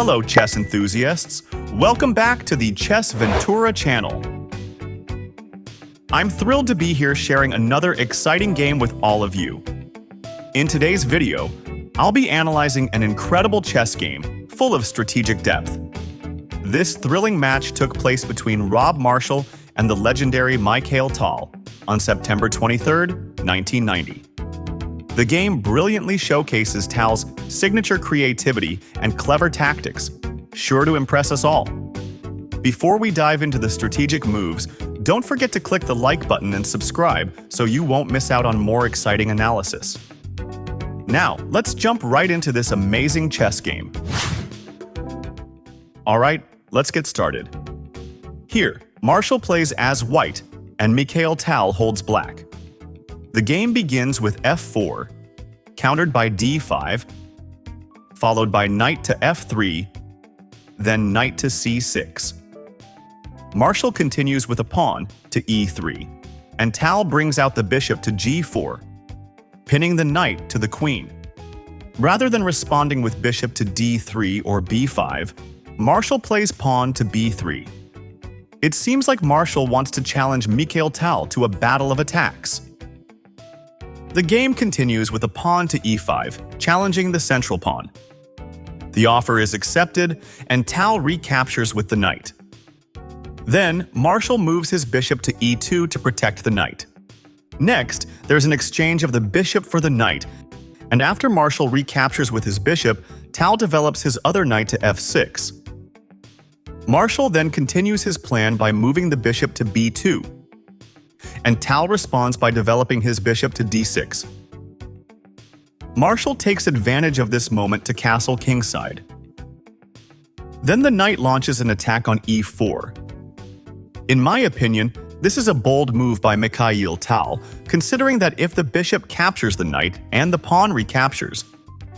Hello, chess enthusiasts. Welcome back to the Chess Ventura channel. I'm thrilled to be here sharing another exciting game with all of you. In today's video, I'll be analyzing an incredible chess game full of strategic depth. This thrilling match took place between Rob Marshall and the legendary Mikhail Tal on September 23, 1990. The game brilliantly showcases Tal's signature creativity and clever tactics, sure to impress us all. Before we dive into the strategic moves, don't forget to click the like button and subscribe so you won't miss out on more exciting analysis. Now, let's jump right into this amazing chess game. Alright, let's get started. Here, Marshall plays as white, and Mikhail Tal holds black. The game begins with f4, countered by d5, followed by knight to f3, then knight to c6. Marshall continues with a pawn to e3, and Tal brings out the bishop to g4, pinning the knight to the queen. Rather than responding with bishop to d3 or b5, Marshall plays pawn to b3. It seems like Marshall wants to challenge Mikhail Tal to a battle of attacks. The game continues with a pawn to e5, challenging the central pawn. The offer is accepted, and Tal recaptures with the knight. Then, Marshall moves his bishop to e2 to protect the knight. Next, there's an exchange of the bishop for the knight, and after Marshall recaptures with his bishop, Tal develops his other knight to f6. Marshall then continues his plan by moving the bishop to b2, and Tal responds by developing his bishop to d6. Marshall takes advantage of this moment to castle kingside. Then the knight launches an attack on e4. In my opinion, this is a bold move by Mikhail Tal, considering that if the bishop captures the knight and the pawn recaptures,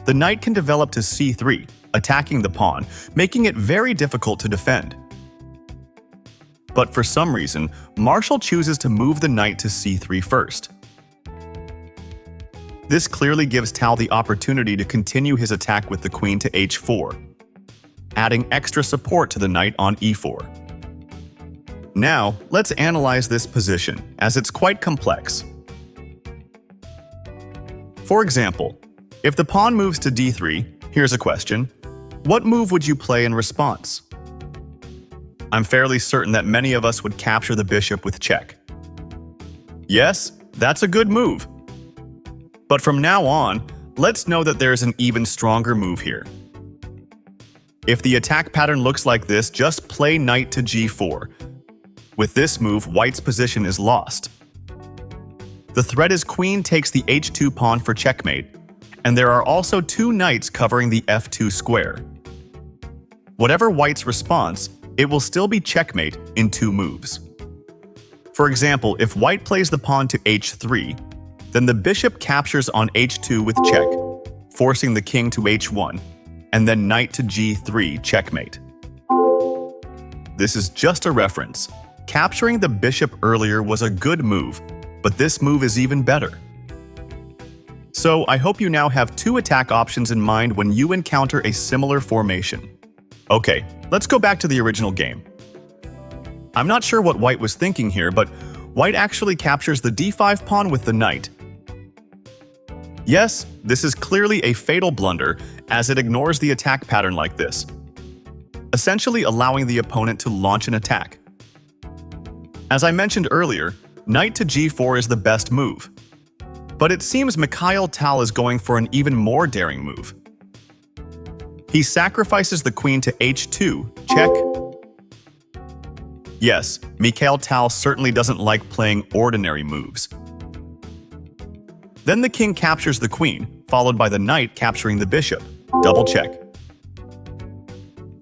the knight can develop to c3, attacking the pawn, making it very difficult to defend. But for some reason, Marshall chooses to move the knight to c3 first. This clearly gives Tal the opportunity to continue his attack with the queen to h4, adding extra support to the knight on e4. Now, let's analyze this position, as it's quite complex. For example, if the pawn moves to d3, here's a question: what move would you play in response? I'm fairly certain that many of us would capture the bishop with check. Yes, that's a good move. But from now on, let's know that there's an even stronger move here. If the attack pattern looks like this, just play knight to g4. With this move, white's position is lost. The threat is queen takes the h2 pawn for checkmate, and there are also two knights covering the f2 square. Whatever white's response, it will still be checkmate in two moves. For example, if white plays the pawn to h3, then the bishop captures on h2 with check, forcing the king to h1, and then knight to g3 checkmate. This is just a reference. Capturing the bishop earlier was a good move, but this move is even better. So I hope you now have two attack options in mind when you encounter a similar formation. Okay, let's go back to the original game. I'm not sure what white was thinking here, but white actually captures the d5 pawn with the knight. Yes, this is clearly a fatal blunder, as it ignores the attack pattern like this, essentially allowing the opponent to launch an attack. As I mentioned earlier, knight to g4 is the best move. But it seems Mikhail Tal is going for an even more daring move. He sacrifices the queen to h2, check. Yes, Mikhail Tal certainly doesn't like playing ordinary moves. Then the king captures the queen, followed by the knight capturing the bishop, double check.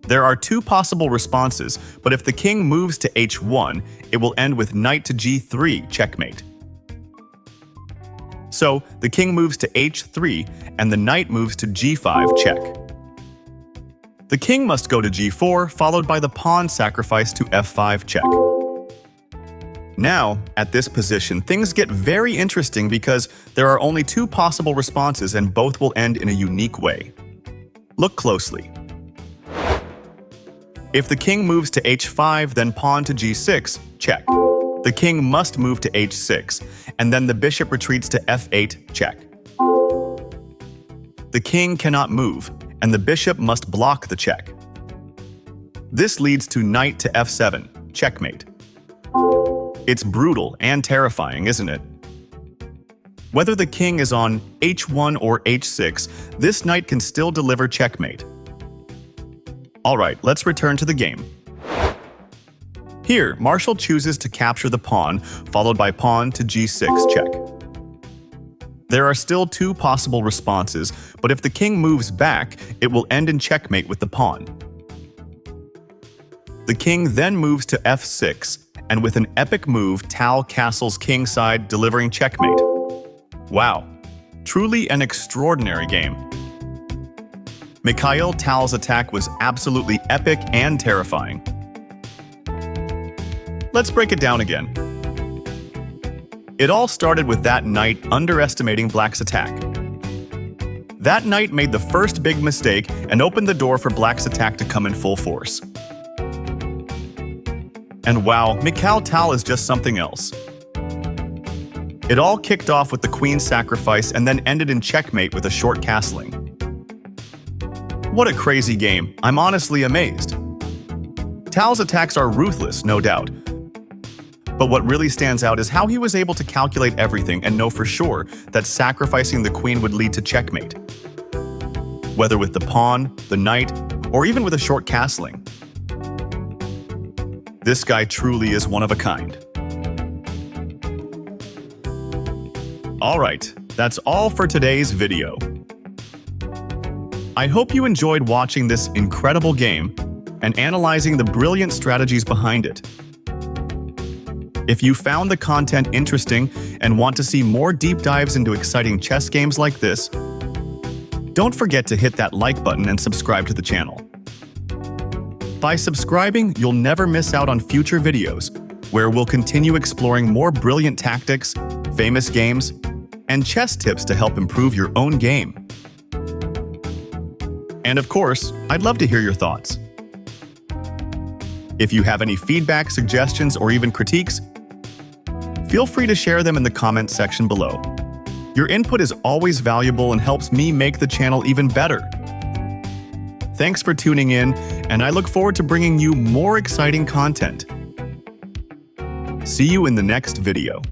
There are two possible responses, but if the king moves to h1, it will end with knight to g3, checkmate. So, the king moves to h3, and the knight moves to g5, check. The king must go to g4, followed by the pawn sacrifice to f5, check. Now, at this position, things get very interesting because there are only two possible responses and both will end in a unique way. Look closely. If the king moves to h5, then pawn to g6, check. The king must move to h6, and then the bishop retreats to f8, check. The king cannot move, and the bishop must block the check. This leads to knight to f7, checkmate. It's brutal and terrifying, isn't it? Whether the king is on h1 or h6, this knight can still deliver checkmate. Alright, let's return to the game. Here, Marshall chooses to capture the pawn, followed by pawn to g6 check. There are still two possible responses, but if the king moves back, it will end in checkmate with the pawn. The king then moves to f6, and with an epic move, Tal castles kingside, delivering checkmate. Wow, truly an extraordinary game. Mikhail Tal's attack was absolutely epic and terrifying. Let's break it down again. It all started with that knight underestimating Black's attack. That knight made the first big mistake and opened the door for Black's attack to come in full force. And wow, Mikhail Tal is just something else. It all kicked off with the queen's sacrifice and then ended in checkmate with a short castling. What a crazy game, I'm honestly amazed. Tal's attacks are ruthless, no doubt. But what really stands out is how he was able to calculate everything and know for sure that sacrificing the queen would lead to checkmate. Whether with the pawn, the knight, or even with a short castling. This guy truly is one of a kind. Alright, that's all for today's video. I hope you enjoyed watching this incredible game and analyzing the brilliant strategies behind it. If you found the content interesting and want to see more deep dives into exciting chess games like this, don't forget to hit that like button and subscribe to the channel. By subscribing, you'll never miss out on future videos, where we'll continue exploring more brilliant tactics, famous games, and chess tips to help improve your own game. And of course, I'd love to hear your thoughts. If you have any feedback, suggestions, or even critiques, feel free to share them in the comments section below. Your input is always valuable and helps me make the channel even better. Thanks for tuning in, and I look forward to bringing you more exciting content. See you in the next video.